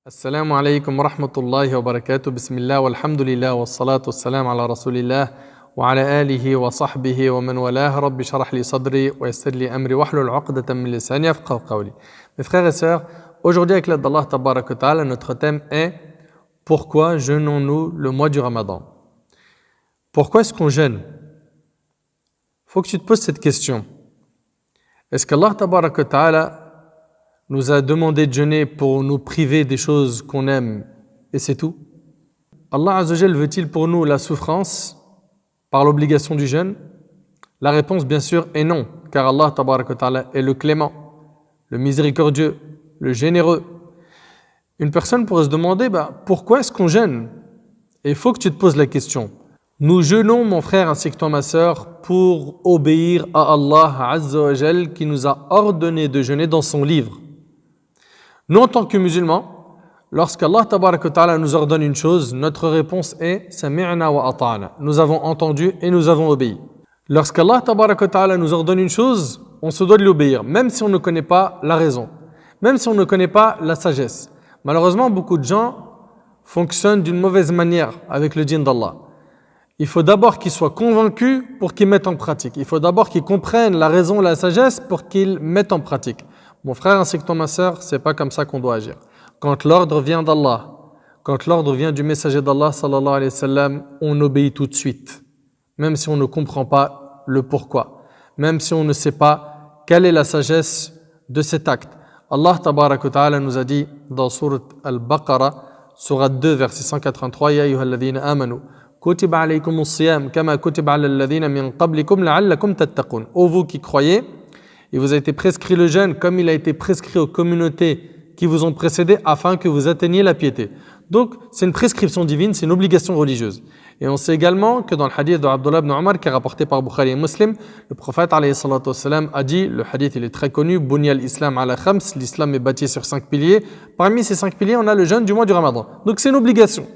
Assalamu alaikum wa rahmatullahi wa barakatuh. Bismillah walhamdulillah wa salatu wa salam ala rasulillah wa ala alihi wa sahbihi wa man walah. Rabbi sharah li sadri wa yassir li amri wa hlul 'uqdatan min lisani yafqahu qawli. Mes frères et sœurs, aujourd'hui avec l'aide d'Allah tabaraka wa ta'ala, notre thème est pourquoi jeûnons-nous le mois du Ramadan? Pourquoi est-ce qu'on jeûne? Faut que tu te poses cette question. Est-ce qu'Allah tabaraka wa ta'ala nous a demandé de jeûner pour nous priver des choses qu'on aime et c'est tout? Allah Azza wa Jal veut-il pour nous la souffrance par l'obligation du jeûne? La réponse bien sûr est non, car Allah Tabaraka wa Ta'ala est le clément, le miséricordieux, le généreux. Une personne pourrait se demander pourquoi est-ce qu'on jeûne? Et il faut que tu te poses la question. Nous jeûnons, mon frère ainsi que toi ma sœur, pour obéir à Allah Azza wa Jal qui nous a ordonné de jeûner dans son livre. Nous, en tant que musulmans, lorsqu'Allah Tabaraka wa Ta'ala nous ordonne une chose, notre réponse est « Sami'na wa ata'na ». Nous avons entendu et nous avons obéi. Lorsqu'Allah Tabaraka wa Ta'ala nous ordonne une chose, on se doit de l'obéir, même si on ne connaît pas la raison, même si on ne connaît pas la sagesse. Malheureusement, beaucoup de gens fonctionnent d'une mauvaise manière avec le dîn d'Allah. Il faut d'abord qu'ils soient convaincus pour qu'ils mettent en pratique. Il faut d'abord qu'ils comprennent la raison, la sagesse pour qu'ils mettent en pratique. Mon frère ainsi que toi ma sœur, c'est pas comme ça qu'on doit agir. Quand l'ordre vient d'Allah, quand l'ordre vient du messager d'Allah sallallahu alayhi wa sallam, on obéit tout de suite. Même si on ne comprend pas le pourquoi. Même si on ne sait pas quelle est la sagesse de cet acte. Allah tabaraka wa ta'ala nous a dit dans sourate Al-Baqarah, sourate 2, verset 183, Ya ayyuhalladhina amanu, kutiba alaykumus siyam kama kutiba ala alladhina min qablikum la'allakum tattaqun. Ô vous qui croyez, il vous a été prescrit le jeûne comme il a été prescrit aux communautés qui vous ont précédé afin que vous atteigniez la piété. Donc, c'est une prescription divine, c'est une obligation religieuse. Et on sait également que dans le hadith de Abdullah ibn Omar, qui est rapporté par Bukhari et Muslim, le prophète alayhi salatu wassalam a dit, le hadith il est très connu, Bunya al-Islam ala khams, l'islam est bâti sur 5 piliers. Parmi ces 5 piliers, on a le jeûne du mois du Ramadan. Donc c'est une obligation.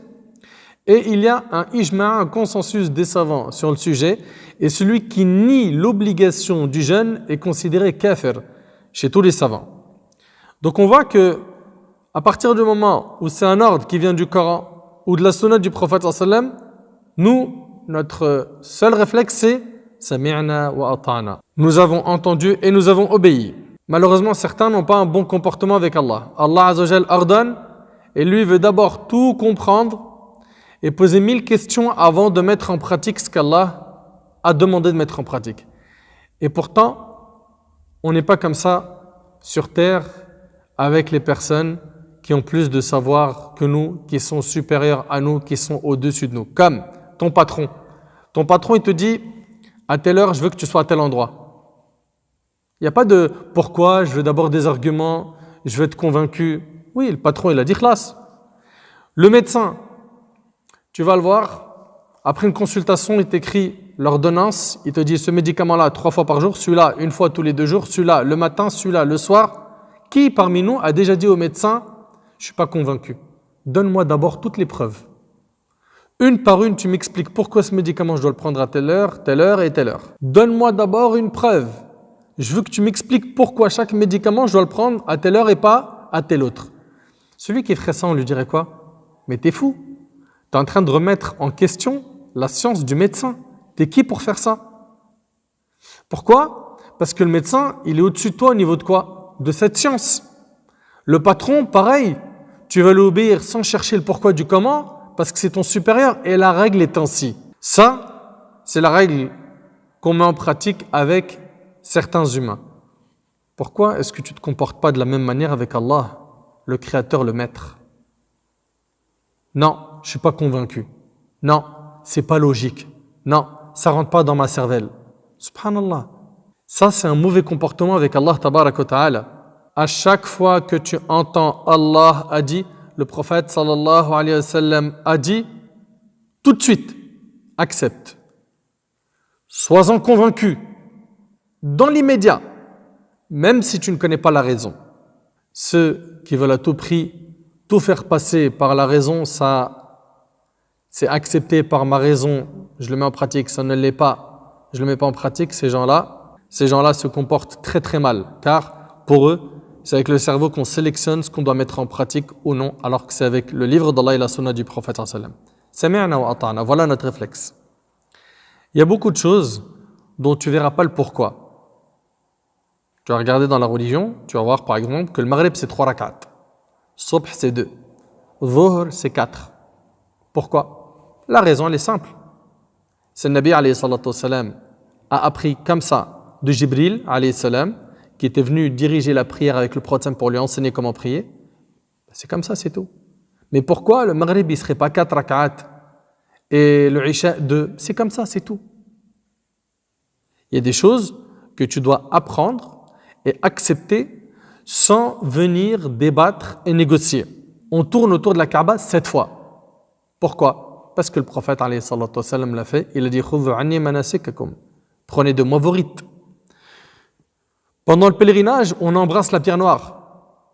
Et il y a un ijma', un consensus des savants sur le sujet, et celui qui nie l'obligation du jeûne est considéré kafir chez tous les savants. Donc on voit que à partir du moment où c'est un ordre qui vient du Coran ou de la sunna du prophète sallallahu alayhi wa sallam, nous, notre seul réflexe c'est sami'na wa ata'na. Nous avons entendu et nous avons obéi. Malheureusement, certains n'ont pas un bon comportement avec Allah. Allah Azza wa Jal ordonne et lui veut d'abord tout comprendre et poser 1000 questions avant de mettre en pratique ce qu'Allah a demandé de mettre en pratique. Et pourtant, on n'est pas comme ça sur terre avec les personnes qui ont plus de savoir que nous, qui sont supérieures à nous, qui sont au-dessus de nous. Comme ton patron. Ton patron, il te dit, à telle heure, je veux que tu sois à tel endroit. Il n'y a pas de pourquoi, je veux d'abord des arguments, je veux être convaincu. Oui, le patron, il a dit classe. Le médecin, tu vas le voir, après une consultation, il t'écrit l'ordonnance, il te dit ce médicament-là 3 fois par jour, celui-là 1 fois tous les 2 jours, celui-là le matin, celui-là le soir. Qui parmi nous a déjà dit au médecin, je ne suis pas convaincu, donne-moi d'abord toutes les preuves. Une par une, tu m'expliques pourquoi ce médicament, je dois le prendre à telle heure et telle heure. Donne-moi d'abord une preuve. Je veux que tu m'expliques pourquoi chaque médicament, je dois le prendre à telle heure et pas à telle autre. Celui qui ferait ça, on lui dirait quoi? Mais t'es fou. Tu es en train de remettre en question la science du médecin. Tu es qui pour faire ça? Pourquoi? Parce que le médecin, il est au-dessus de toi au niveau de quoi? De cette science. Le patron, pareil. Tu vas l'obéir sans chercher le pourquoi du comment parce que c'est ton supérieur et la règle est ainsi. Ça, c'est la règle qu'on met en pratique avec certains humains. Pourquoi est-ce que tu ne te comportes pas de la même manière avec Allah, le Créateur, le Maître? Non, je ne suis pas convaincu. Non, c'est pas logique. Non, ça rentre pas dans ma cervelle. Subhanallah. Ça, c'est un mauvais comportement avec Allah tabaraka wa ta'ala. À chaque fois que tu entends Allah a dit, le prophète sallallahu alayhi wa sallam a dit, tout de suite, accepte. Sois-en convaincu. Dans l'immédiat, même si tu ne connais pas la raison. Ceux qui veulent à tout prix tout faire passer par la raison, ça, c'est accepté par ma raison, je le mets en pratique, ça ne l'est pas, je ne le mets pas en pratique, ces gens-là se comportent très très mal, car pour eux, C'est avec le cerveau qu'on sélectionne ce qu'on doit mettre en pratique ou non, alors que c'est avec le livre d'Allah et la sunna du prophète sallam. Sami'na wa ata'na, voilà notre réflexe. Il y a beaucoup de choses dont tu verras pas le pourquoi. Tu vas regarder dans la religion, tu vas voir par exemple que le maghrib c'est 3 rak'at, subh c'est 2, dhuhr c'est 4. Pourquoi? La raison elle est simple. C'est le Nabi alayhi salatu wassalam a appris comme ça de Jibril alayhi salam, qui était venu diriger la prière avec le prophète pour lui enseigner comment prier. C'est comme ça, c'est tout. Mais pourquoi le maghrib il serait pas 4 rak'at et le isha 2? C'est comme ça, c'est tout. Il y a des choses que tu dois apprendre et accepter sans venir débattre et négocier. On tourne autour de la Kaaba 7 fois. Pourquoi? Parce que le prophète alayhi salatu wassalam l'a fait. Il a dit khudhu anni manasikakum. Prenez de moi vos rites. Pendant le pèlerinage, on embrasse la pierre noire.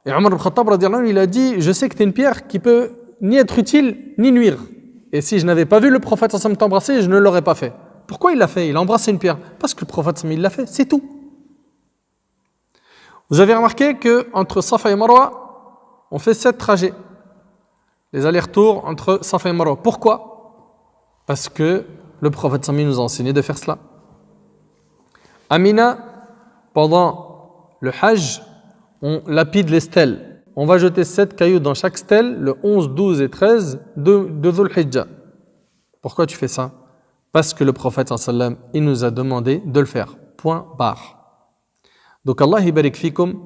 Et Omar ibn Khattab radiyallahu anhu, il a dit je sais que tu es une pierre qui peut ni être utile ni nuire. Et si je n'avais pas vu le prophète sallallahu alayhi wa sallam t'embrasser, je ne l'aurais pas fait. Pourquoi il l'a fait? Il a embrassé une pierre. Parce que le prophète sallallahu alayhi wa sallam il l'a fait, c'est tout. Vous avez remarqué qu'entre Safa et Marwa, on fait 7 trajets. Les allers-retours entre Safa et Marwa. Pourquoi? Parce que le prophète sallallahu alayhi wa sallam nous a enseigné de faire cela. Amina, pendant le Hajj, on lapide les stèles. On va jeter 7 cailloux dans chaque stèle, le 11, 12 et 13 de Dhul Hijjah. Pourquoi tu fais ça? Parce que le prophète sallallahu alayhi wa sallam, il nous a demandé de le faire. Point barre. Donc Allah barik fikum,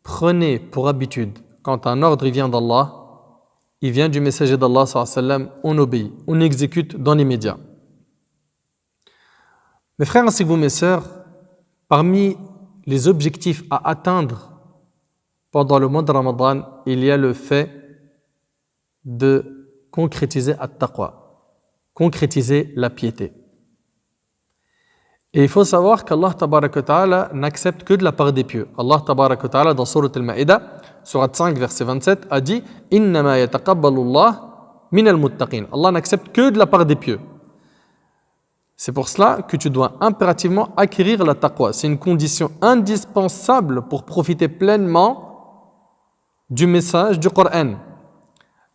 prenez pour habitude, quand un ordre il vient d'Allah, il vient du messager d'Allah sallallahu alayhi wa sallam, on obéit, on exécute dans l'immédiat. Mes frères ainsi que vous, mes sœurs, parmi les objectifs à atteindre pendant le mois de Ramadan, il y a le fait de concrétiser at-taqwa, concrétiser la piété. Et il faut savoir qu'Allah tabaraka wa ta'ala n'accepte que de la part des pieux. Allah tabaraka wa ta'ala dans Sourate Al-Ma'ida, Sourate 5, verset 27, a dit « Innama yataqabbalu Allah min al-muttaqin » Allah n'accepte que de la part des pieux. C'est pour cela que tu dois impérativement acquérir la taqwa. C'est une condition indispensable pour profiter pleinement du message du Coran.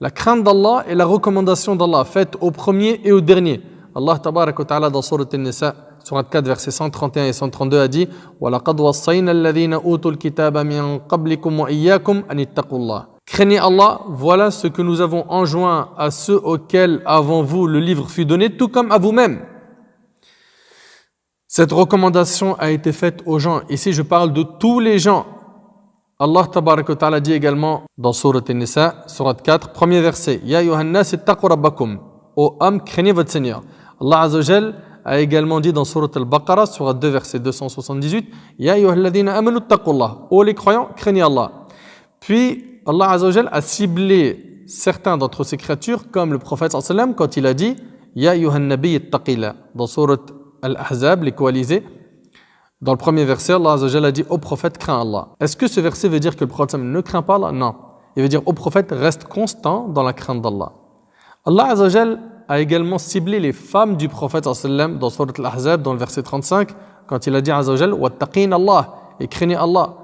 La crainte d'Allah et la recommandation d'Allah faite au premier et au dernier. Allah tabaraka wa ta'ala dans Sourate An-Nisa, Sourate 4, versets 131 et 132 a dit « وَلَقَدْ وَصَّيْنَا الَّذِينَ أُوتُوا الْكِتَابَ مِنْ قَبْلِكُمْ وَإِيَّاكُمْ أَنِ اتَّقُوا اللَّهَ » Craignez Allah, voilà ce que nous avons enjoint à ceux auxquels avant vous le livre fut donné, tout comme à vous-même. Cette recommandation a été faite aux gens. Ici, je parle de tous les gens. Allah tabaraka wa ta'ala dit également dans Sourate An-Nisa, Sourate 4, premier verset, « Ya ayyuhan nas ittaqu rabbakum » Ô hommes, craignez votre Seigneur. Allah Azza wa Jal a également dit dans Sourate Al-Baqarah, Sourate 2, verset 278, « Ya ayyuhalladhina amanu ittaqullah » Ô les croyants, craignez Allah. Puis, Allah Azza wa Jal a ciblé certains d'entre ses créatures, comme le prophète sallallahu alayhi wa sallam, quand il a dit, « Ya ayyuhan nabiy ittaqillah » dans Sourate Al-Ahzab, les coalisés. Dans le premier verset, Allah Azza wa Jalla a dit au prophète crains Allah. Est-ce que ce verset veut dire que le prophète ne craint pas Allah? Non. Il veut dire au prophète reste constant dans la crainte d'Allah. Allah Azza wa Jalla a également ciblé les femmes du prophète sallam dans Sourate Al-Ahzab, dans le verset 35, quand il a dit Azza wa Jalla wattaqin Allah et craignez Allah.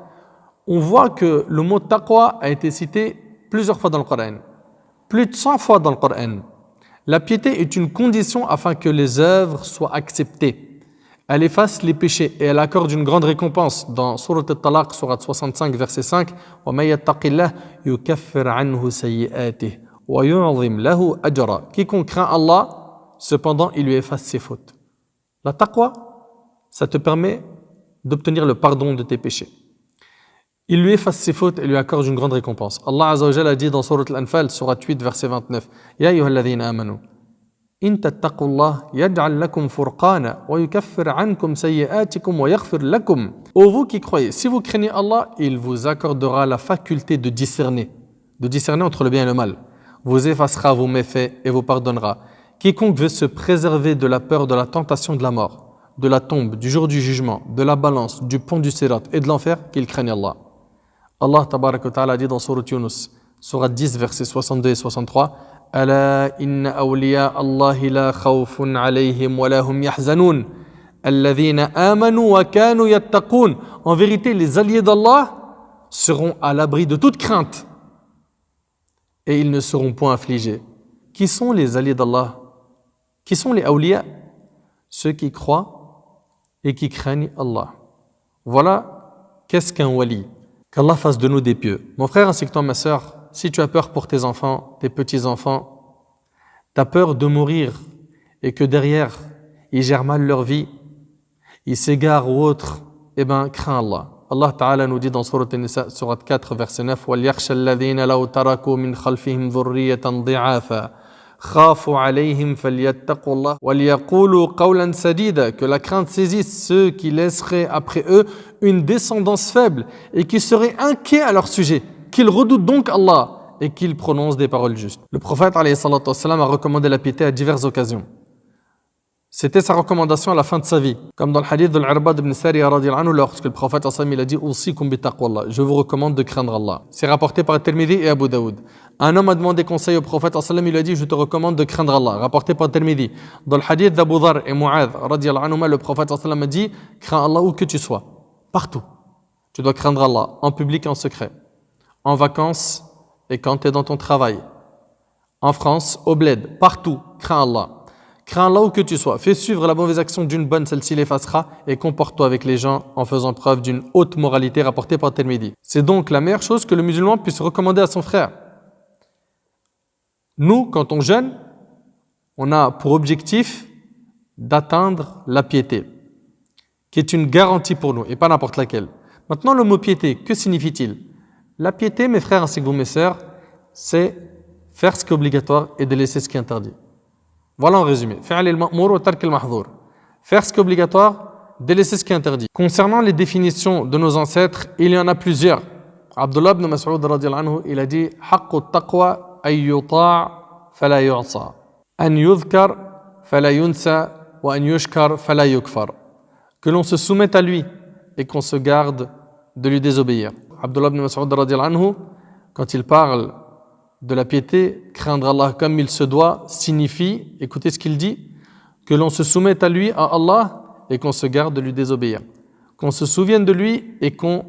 On voit que le mot taqwa a été cité plusieurs fois dans le Coran, plus de 100 fois dans le Coran. La piété est une condition afin que les œuvres soient acceptées. Elle efface les péchés et elle accorde une grande récompense. Dans Sourate Al-Talaq, Sourate 65, verset 5, « وَمَن يَتَّقِ اللَّهَ يُكَفِّرْ عَنْهُ سَيِّئَاتِهِ وَيُعْظِمْ لَهُ أَجْرًا » Quiconque craint Allah, cependant, il lui efface ses fautes. La taqwa, ça te permet d'obtenir le pardon de tes péchés. Il lui efface ses fautes et lui accorde une grande récompense. Allah Azza wa Jalla a dit dans Sourate Al-Anfal, Sourate 8, verset 29, « Ya ayyuhalladhina amanu » إن تتقوا الله يجعل لكم فرقانا ويكفر عنكم سيئاتكم ويغفر لكم. Ô vous qui croyez, si vous craignez Allah, il vous accordera la faculté de discerner entre le bien et le mal, vous effacera vos méfaits et vous pardonnera. Quiconque veut se préserver de la peur de la tentation de la mort, de la tombe, du jour du jugement, de la balance, du pont du Sirat et de l'enfer, qu'il craigne Allah. Allah tabaraka wa ta'ala dit dans Sourate Yunus, Sourate 10, versets 62 et 63, ألا إن أولياء الله لا خوف عليهم ولا هم يحزنون الذين آمنوا وكانوا يتقون. En vérité, les alliés d'Allah seront à l'abri de toute crainte et ils ne seront point affligés. Qui sont les alliés d'Allah? Qui sont les awliya? Ceux qui croient et qui craignent Allah. Voilà qu'est-ce qu'un wali. Qu'Allah fasse de nous des pieux. Mon frère ainsi que toi, ma sœur, si tu as peur pour tes enfants, tes petits-enfants, tu as peur de mourir et que derrière, ils gèrent mal leur vie, ils s'égarent ou autre, eh bien, crains Allah. Allah Ta'ala nous dit dans Surat An-Nisa, Surat 4, verset 9, وَلْيَخْشَ الَّذِينَ لَوْ تَرَكُوا مِنْ خَلْفِهِمْ ذُرِّيَّةً ضِعَافًا خَافُوا عَلَيْهِمْ فَلْيَتَّقُوا اللَّهَ وَلْيَقُولُوا قَوْلًا سَدِيدًا. Que la crainte saisisse ceux qui laisseraient après eux une descendance faible et qui seraient inquiets à leur sujet, qu'ils redoutent donc Allah et qu'ils prononcent des paroles justes. Le prophète alayhi salatu wassalam a recommandé la piété à diverses occasions. C'était sa recommandation à la fin de sa vie. Comme dans le hadith de l'Irbad ibn Sariya radiyallahu anhu, lorsque le prophète sallallahu alayhi wa sallam, il a dit « Usikum bi taqwallah » je vous recommande de craindre Allah. C'est rapporté par Tirmidhi et Abu Daoud. Un homme a demandé conseil au prophète sallallahu alayhi wa sallam, il a dit « Je te recommande de craindre Allah » rapporté par Tirmidhi. Dans le hadith d'Abu Dhar et Mu'adh radiyallahu anhu, le prophète sallallahu alayhi wa sallam a dit « Crains Allah où que tu sois, partout. Tu dois craindre Allah, en public et en secret, en vacances et quand tu es dans ton travail, en France, au bled, partout, crains Allah. Crains Allah où que tu sois. Fais suivre la mauvaise action d'une bonne, celle-ci l'effacera, et comporte-toi avec les gens en faisant preuve d'une haute moralité rapportée par Tirmidhi. C'est donc la meilleure chose que le musulman puisse recommander à son frère. Nous, quand on jeûne, on a pour objectif d'atteindre la piété, qui est une garantie pour nous, et pas n'importe laquelle. Maintenant, le mot piété, que signifie-t-il? La piété, mes frères ainsi que vous, mes sœurs, c'est faire ce qui est obligatoire et délaisser ce qui est interdit. Voilà en résumé. Faire ce qui est obligatoire, délaisser ce qui est interdit. Concernant les définitions de nos ancêtres, il y en a plusieurs. Abdullah ibn Mas'ud radiyallahu anhu, il a dit حق التقوى أن يطاع فلا يعصى أن يذكر فلا ينسى وأن يشكر فلا يكفر. Que l'on se soumette à lui et qu'on se garde de lui désobéir. Abdullah ibn Mas'ud radiyallahu anhu, quand il parle de la piété, craindre Allah comme il se doit, signifie, écoutez ce qu'il dit, que l'on se soumette à lui, à Allah, et qu'on se garde de lui désobéir. Qu'on se souvienne de lui et qu'on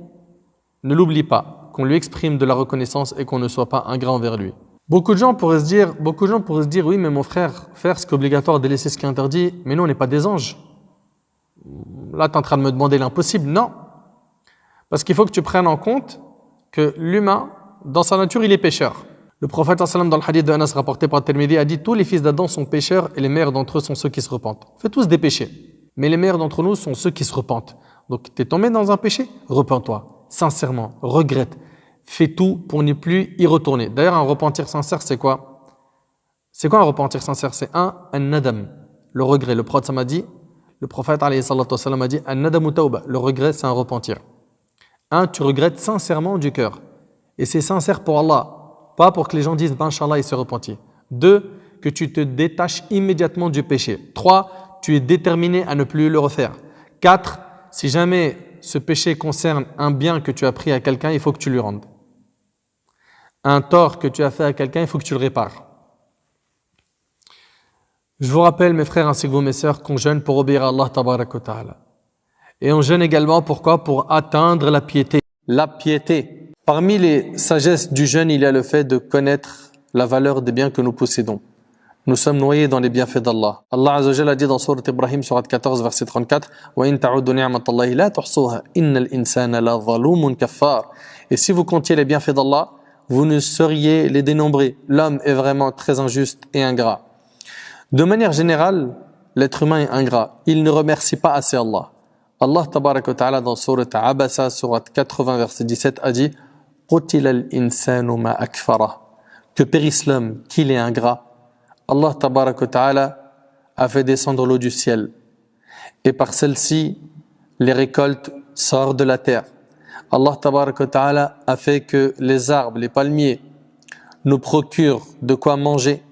ne l'oublie pas, qu'on lui exprime de la reconnaissance et qu'on ne soit pas ingrat envers lui. Beaucoup de gens pourraient se dire, oui, mais mon frère, faire ce qui est obligatoire, délaisser ce qui est interdit, mais nous, on n'est pas des anges. Là, tu es en train de me demander l'impossible. Non. Parce qu'il faut que tu prennes en compte que l'humain, dans sa nature, il est pécheur. Le prophète sallam dans le hadith de Anas rapporté par Tirmidhi a dit tous les fils d'Adam sont pécheurs et les meilleurs d'entre eux sont ceux qui se repentent. On fait tous des péchés, mais les meilleurs d'entre nous sont ceux qui se repentent. Donc tu es tombé dans un péché, repens-toi, sincèrement, regrette, fais tout pour ne plus y retourner. D'ailleurs un repentir sincère c'est quoi? C'est quoi un repentir sincère? C'est un nadam, le regret. Le prophète m'a dit, le prophète alayhi salatu wassalam a dit an nadamu tawba, le regret c'est un repentir. Tu regrettes sincèrement du cœur et c'est sincère pour Allah. Pas pour que les gens disent « Inch'Allah, il se repentit ». 2, que tu te détaches immédiatement du péché. 3, tu es déterminé à ne plus le refaire. 4, si jamais ce péché concerne un bien que tu as pris à quelqu'un, il faut que tu lui rendes. Un tort que tu as fait à quelqu'un, il faut que tu le répares. Je vous rappelle, mes frères ainsi que vous, mes sœurs, qu'on jeûne pour obéir à Allah tabarak wa ta'ala. Et on jeûne également, pourquoi? Pour atteindre la piété. La piété. Parmi les sagesses du jeûne, il y a le fait de connaître la valeur des biens que nous possédons. Nous sommes noyés dans les bienfaits d'Allah. Allah Azza wa Jalla a dit dans Sourate Ibrahim, Sourate 14, verset 34, وَإِن تَعُدُّوا نِعْمَةَ اللَّهِ لَا تُحْصُوهَا إِنَّ الْإِنسَانَ لَظَلُومٌ كَفَّارٌ. Et si vous comptiez les bienfaits d'Allah, vous ne sauriez les dénombrer. L'homme est vraiment très injuste et ingrat. De manière générale, l'être humain est ingrat. Il ne remercie pas assez Allah. Allah Tabaraka wa Ta'ala dans Sourate Abasa, Sourate 80, verset 17 a dit قُتِلَ الْإِنسَانُ مَا أَكْفَرَهُ. Que périsse l'homme, qu'il est ingrat. Allah Tabaraka wa Ta'ala a fait descendre l'eau du ciel. Et par celle-ci, les récoltes sortent de la terre. Allah Tabaraka wa Ta'ala a fait que les arbres, les palmiers, nous procurent de quoi manger.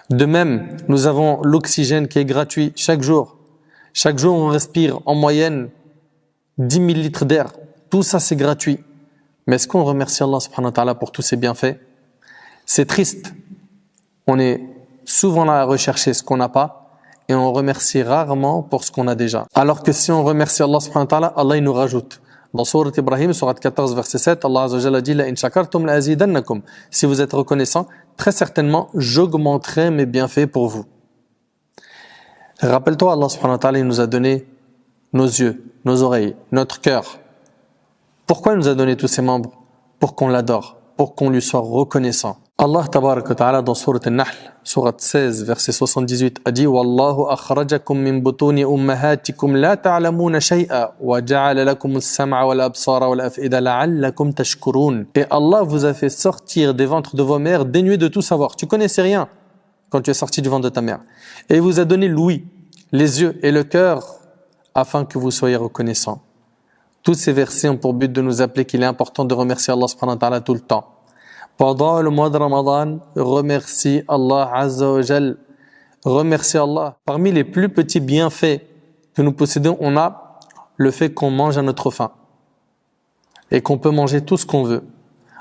De même, nous avons l'oxygène qui est gratuit chaque jour. Chaque jour, on respire en moyenne 10 000 litres d'air. Tout ça, c'est gratuit. Mais est-ce qu'on remercie Allah subhanahu wa ta'ala pour tous ses bienfaits? C'est triste. On est souvent là à rechercher ce qu'on n'a pas et on remercie rarement pour ce qu'on a déjà. Alors que si on remercie Allah subhanahu wa ta'ala, Allah il nous rajoute. Dans Sourate Ibrahim, Sourate 14, verset 7, Allah Azza wa Jalla dit « La in shakartum la azidannakum » Si vous êtes reconnaissant, très certainement, j'augmenterai mes bienfaits pour vous. Rappelle-toi, Allah subhanahu wa ta'ala, il nous a donné nos yeux, nos oreilles, notre cœur. Pourquoi il nous a donné tous ces membres? Pour qu'on l'adore, pour qu'on lui soit reconnaissant. Allah tabarak wa ta'ala dans Sourate An-Nahl, Sourate 16, verset 78, a dit « Wallahu akhrajakum min butuni ummahatikum la ta'lamuna shay'a wa ja'ala lakum as-sam'a wal absara wal af'ida la'allakum tashkurun » Et Allah vous a fait sortir des ventres de vos mères dénués de tout savoir. Tu connaissais rien quand tu es sorti du ventre de ta mère. Et il vous a donné l'ouïe, les yeux et le cœur afin que vous soyez reconnaissants. Tous ces versets ont pour but de nous appeler qu'il est important de remercier Allah subhanahu wa ta'ala tout le temps. Pendant le mois de Ramadan, remercie Allah Azza wa Jal. Remercie Allah. Parmi les plus petits bienfaits que nous possédons, on a le fait qu'on mange à notre faim. Et qu'on peut manger tout ce qu'on veut.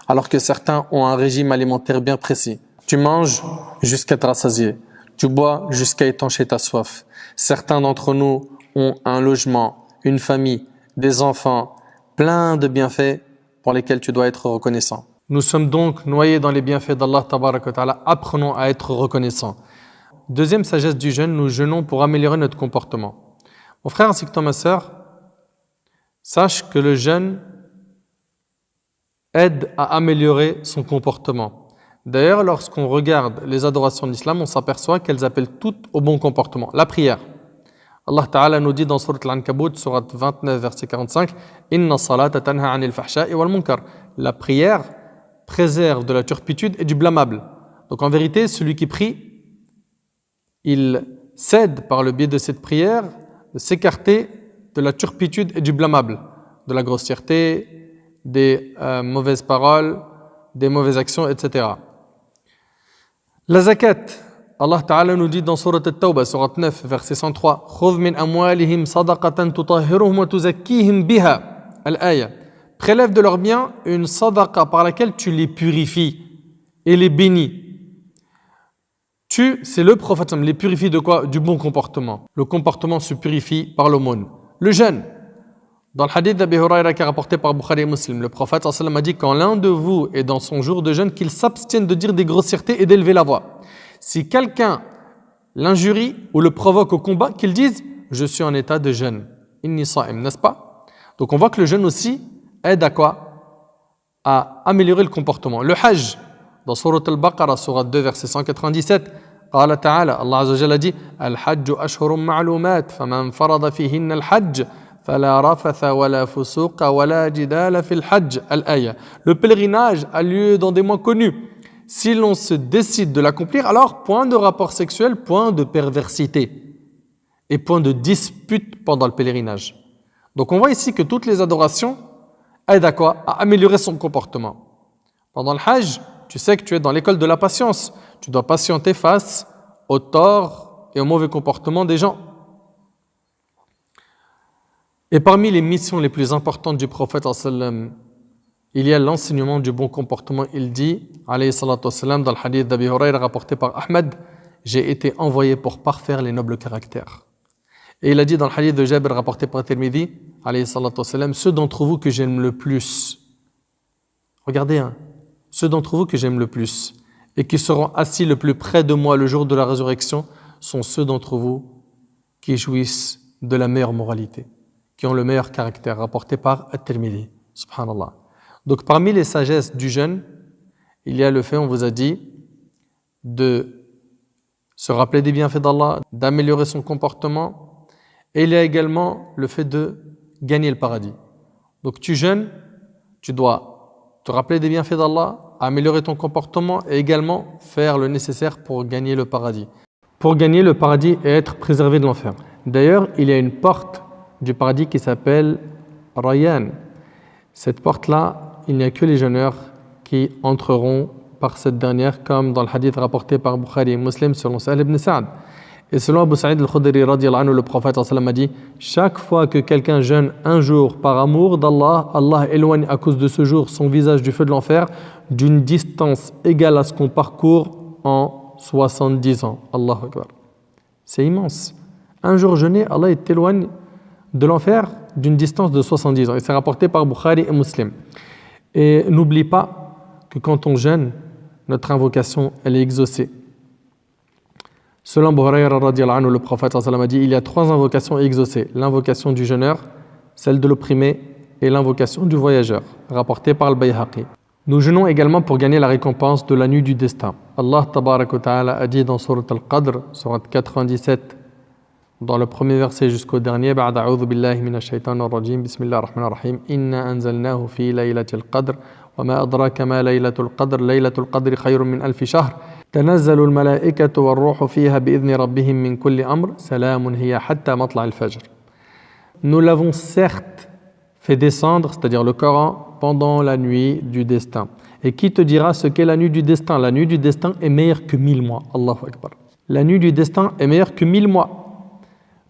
Alors que certains ont un régime alimentaire bien précis. Tu manges jusqu'à te rassasier. Tu bois jusqu'à étancher ta soif. Certains d'entre nous ont un logement, une famille, des enfants, plein de bienfaits pour lesquels tu dois être reconnaissant. Nous sommes donc noyés dans les bienfaits d'Allah Tabarak wa Ta'ala. Apprenons à être reconnaissants. Deuxième sagesse du jeûne, nous jeûnons pour améliorer notre comportement. Mon frère ainsi que toi ma sœur, sache que le jeûne aide à améliorer son comportement. D'ailleurs, lorsqu'on regarde les adorations de l'islam, on s'aperçoit qu'elles appellent toutes au bon comportement. La prière. Allah Ta'ala nous dit dans Sourate Al-Ankabut, Sourate 29, verset 45, « Inna salata tanha anil fahsha'i wal munkar » La prière préserve de la turpitude et du blâmable. Donc en vérité, celui qui prie, il cède par le biais de cette prière de s'écarter de la turpitude et du blâmable, de la grossièreté, des mauvaises paroles, des mauvaises actions, etc. La zakat, Allah Ta'ala nous dit dans Sourate At-Tawbah, Sourate 9, verset 103, « Khudh min amwalihim sadaqatan tutahhiruhum wa tuzakkihim biha » Al-Aya. Prélève de leurs biens une sadaqa par laquelle tu les purifies et les bénis. C'est le prophète, les purifie de quoi? Du bon comportement. Le comportement se purifie par l'aumône. Le jeûne. Dans le hadith d'Abi Huraira qui est rapporté par Bukhari et Muslim, le prophète a dit quand l'un de vous est dans son jour de jeûne, qu'il s'abstienne de dire des grossièretés et d'élever la voix. Si quelqu'un l'injurie ou le provoque au combat, qu'il dise « Je suis en état de jeûne ». Inni sa'im, n'est-ce pas? Donc on voit que le jeûne aussi aide à quoi? À améliorer le comportement. Le hajj, dans Sourate Al-Baqarah, Sourate 2, verset 197, قال تعالى, Allah Azza wa Jalla dit الحج أشهر معلومات فمن فرض فيهن الحج فلا رفث ولا فسوق ولا جدال في الحج الآية. Le pèlerinage a lieu dans des mois connus. Si l'on se décide de l'accomplir, alors point de rapport sexuel, point de perversité et point de dispute pendant le pèlerinage. Donc on voit ici que toutes les adorations aident à quoi? À améliorer son comportement. Pendant le hajj, tu sais que tu es dans l'école de la patience. Tu dois patienter face au tort et au mauvais comportement des gens. Et parmi les missions les plus importantes du prophète, il y a l'enseignement du bon comportement. Il dit, alayhi salatu wassalam, dans le hadith d'Abi Huraira rapporté par Ahmed, « J'ai été envoyé pour parfaire les nobles caractères. » Et il a dit dans le hadith de Jabir rapporté par Tirmidhi, alayhi salatu wassalam, « Ceux d'entre vous que j'aime le plus, regardez, ceux d'entre vous que j'aime le plus, et qui seront assis le plus près de moi le jour de la résurrection, sont ceux d'entre vous qui jouissent de la meilleure moralité, qui ont le meilleur caractère, rapporté par At-Tirmidhi. Subhanallah. Donc parmi les sagesses du jeûne, il y a le fait, on vous a dit, de se rappeler des bienfaits d'Allah, d'améliorer son comportement, et il y a également le fait de gagner le paradis. Donc tu jeûnes, tu dois te rappeler des bienfaits d'Allah, améliorer ton comportement et également faire le nécessaire pour gagner le paradis. Pour gagner le paradis et être préservé de l'enfer. D'ailleurs, il y a une porte du paradis qui s'appelle Rayyan. Cette porte-là, il n'y a que les jeûneurs qui entreront par cette dernière, comme dans le hadith rapporté par Bukhari et Muslim selon Sahl ibn Sa'd. Et selon Abu Sa'id al-Khudri, le prophète a dit « Chaque fois que quelqu'un jeûne un jour par amour d'Allah, Allah éloigne à cause de ce jour son visage du feu de l'enfer d'une distance égale à ce qu'on parcourt en 70 ans. » Allahu Akbar. C'est immense. Un jour jeûné, Allah t'éloigne de l'enfer d'une distance de 70 ans. Et c'est rapporté par Bukhari et Muslim. Et n'oublie pas que quand on jeûne, notre invocation, elle est exaucée. Selon Abu Hurayra radiyallahu anhu, le prophète sallallahu alayhi wa sallam a dit, il y a 3 invocations exaucées. L'invocation du jeûneur, celle de l'opprimé et l'invocation du voyageur, rapportée par Al-Bayhaqi. Nous jeûnons également pour gagner la récompense de la nuit du destin. Allah tabaraka wa ta'ala a dit dans Surat Al-Qadr, Surat 97, dans le premier verset jusqu'au dernier, بعد أعوذ بالله من الشيطان الرجيم بسم الله الرحمن الرحيم إنا أنزلناه في ليلة القدر وما أدراك ما ليلة القدر ليلة القدر خير من ألف شهر تنزل الملائكة والروح فيها بإذن ربهم من كل أمر سلام هي حتى مطلع الفجر. Nous l'avons certes fait descendre, c'est-à-dire le Coran, pendant la nuit du destin. Et qui te dira ce qu'est la nuit du destin? La nuit du destin est meilleure que 1000 mois. Allahu Akbar. La nuit du destin est meilleure que 1000 mois.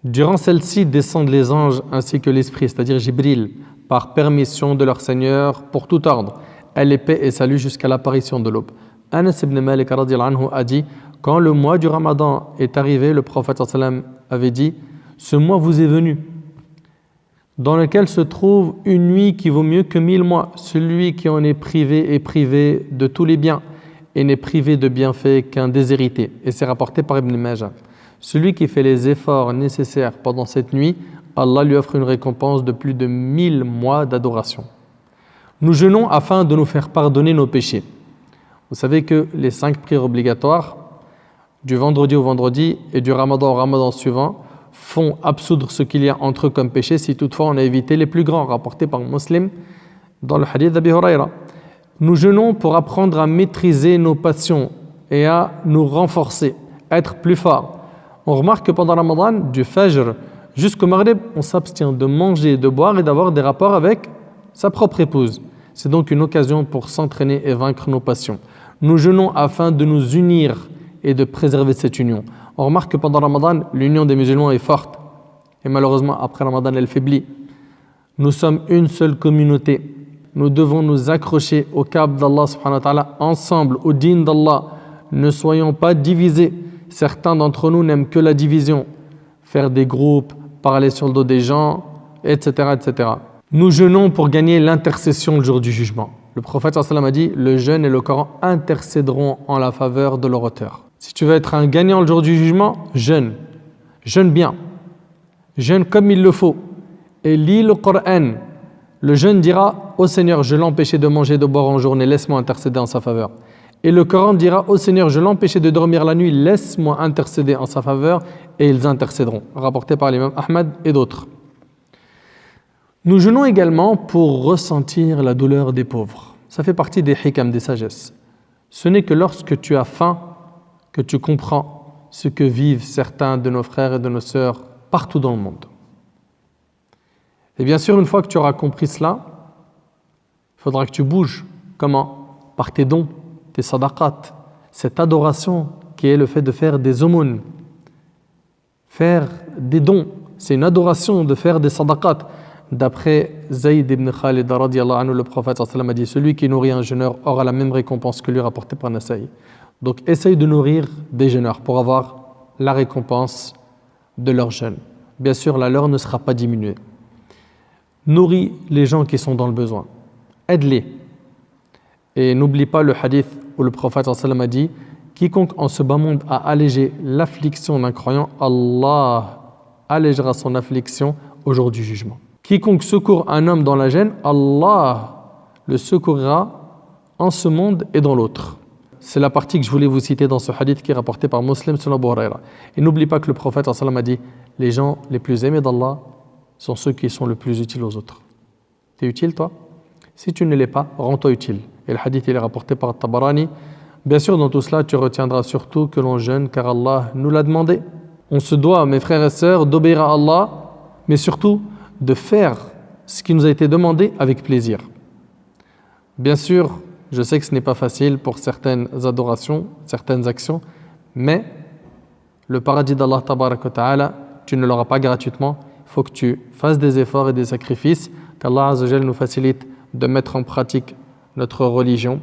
Durant celle-ci descendent les anges ainsi que l'esprit, c'est-à-dire Jibril, par permission de leur Seigneur pour tout ordre. Elle est paix et salut jusqu'à l'apparition de l'aube. Anas ibn Malik radiyallahu anhu a dit, quand le mois du Ramadan est arrivé, le prophète sallallahu alayhi wa sallam avait dit, ce mois vous est venu, dans lequel se trouve une nuit qui vaut mieux que 1000 mois. Celui qui en est privé de tous les biens et n'est privé de bienfaits qu'un déshérité. Et c'est rapporté par Ibn Majah. Celui qui fait les efforts nécessaires pendant cette nuit, Allah lui offre une récompense de plus de 1000 mois d'adoration. Nous jeûnons afin de nous faire pardonner nos péchés. Vous savez que les 5 prières obligatoires, du vendredi au vendredi et du ramadan au ramadan suivant, font absoudre ce qu'il y a entre eux comme péché si toutefois on a évité les plus grands, rapportés par Muslim dans le hadith d'Abi Hurayra. Nous jeûnons pour apprendre à maîtriser nos passions et à nous renforcer, être plus forts. On remarque que pendant Ramadan, du Fajr jusqu'au Maghrib, on s'abstient de manger, de boire et d'avoir des rapports avec sa propre épouse. C'est donc une occasion pour s'entraîner et vaincre nos passions. Nous jeûnons afin de nous unir et de préserver cette union. On remarque que pendant Ramadan, l'union des musulmans est forte. Et malheureusement, après Ramadan, elle faiblit. Nous sommes une seule communauté. Nous devons nous accrocher au câble d'Allah subhanahu wa ta'ala ensemble, au din d'Allah. Ne soyons pas divisés. Certains d'entre nous n'aiment que la division. Faire des groupes, parler sur le dos des gens, etc., etc. Nous jeûnons pour gagner l'intercession le jour du jugement. Le prophète sallallahu alayhi wa sallam a dit, le jeûne et le Coran intercéderont en la faveur de leur auteur. Si tu veux être un gagnant le jour du jugement, jeûne. Jeûne bien. Jeûne comme il le faut. Et lis le Coran. Le jeûne dira, ô Seigneur, je l'empêchais de manger et de boire en journée, laisse-moi intercéder en sa faveur. Et le Coran dira, ô Seigneur, je l'empêchais de dormir la nuit, laisse-moi intercéder en sa faveur, et ils intercéderont. Rapporté par l'imam Ahmad et d'autres. Nous jeûnons également pour ressentir la douleur des pauvres. Ça fait partie des hikam, des sagesses. Ce n'est que lorsque tu as faim que tu comprends ce que vivent certains de nos frères et de nos sœurs partout dans le monde. Et bien sûr, une fois que tu auras compris cela, il faudra que tu bouges. Comment? Par tes dons, tes sadaqat, cette adoration qui est le fait de faire des aumônes. Faire des dons, c'est une adoration de faire des sadaqat. D'après Zayd ibn Khalid radiyallahu anhu, le prophète sallallahu alayhi wa sallam a dit, celui qui nourrit un jeûneur aura la même récompense que lui, rapporté par Nasaï. Donc essaye de nourrir des jeûneurs pour avoir la récompense de leur jeûne. Bien sûr, la leur ne sera pas diminuée. Nourris les gens qui sont dans le besoin. Aide-les. Et n'oublie pas le hadith où le prophète sallallahu alayhi wa sallam a dit, quiconque en ce bas monde a allégé l'affliction d'un croyant, Allah allégera son affliction au jour du jugement. Quiconque secourt un homme dans la gêne, Allah le secourra en ce monde et dans l'autre. C'est la partie que je voulais vous citer dans ce hadith qui est rapporté par Muslim selon Abu Hurayra. Et n'oublie pas que le prophète sallallahu alayhi wa sallam a dit, les gens les plus aimés d'Allah sont ceux qui sont le plus utiles aux autres. T'es utile toi? Si tu ne l'es pas, rends-toi utile. Et le hadith il est rapporté par Tabarani. Bien sûr, dans tout cela, tu retiendras surtout que l'on jeûne car Allah nous l'a demandé. On se doit, mes frères et sœurs, d'obéir à Allah, mais surtout de faire ce qui nous a été demandé avec plaisir. Bien sûr, je sais que ce n'est pas facile pour certaines adorations, certaines actions, mais le paradis d'Allah tabaraka wa ta'ala, tu ne l'auras pas gratuitement. Il faut que tu fasses des efforts et des sacrifices, qu'Allah azza wa jalla nous facilite de mettre en pratique notre religion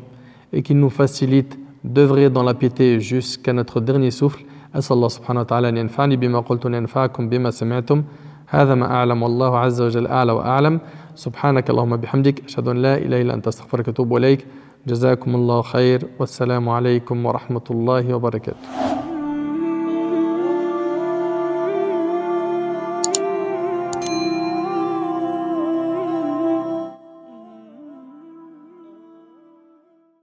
et qu'il nous facilite d'œuvrer dans la piété jusqu'à notre dernier souffle. أسأل الله سبحانه وتعالى أن ينفعني بما قلت وأن ينفعكم بما سمعتم هذا ما أعلم، والله عز وجل أعلى وأعلم. سبحانك اللهم بحمدك، أشهد أن لا إله إلا أنت، أستغفرك وأتوب إليك. جزاكم الله خير، والسلام عليكم ورحمة الله وبركاته.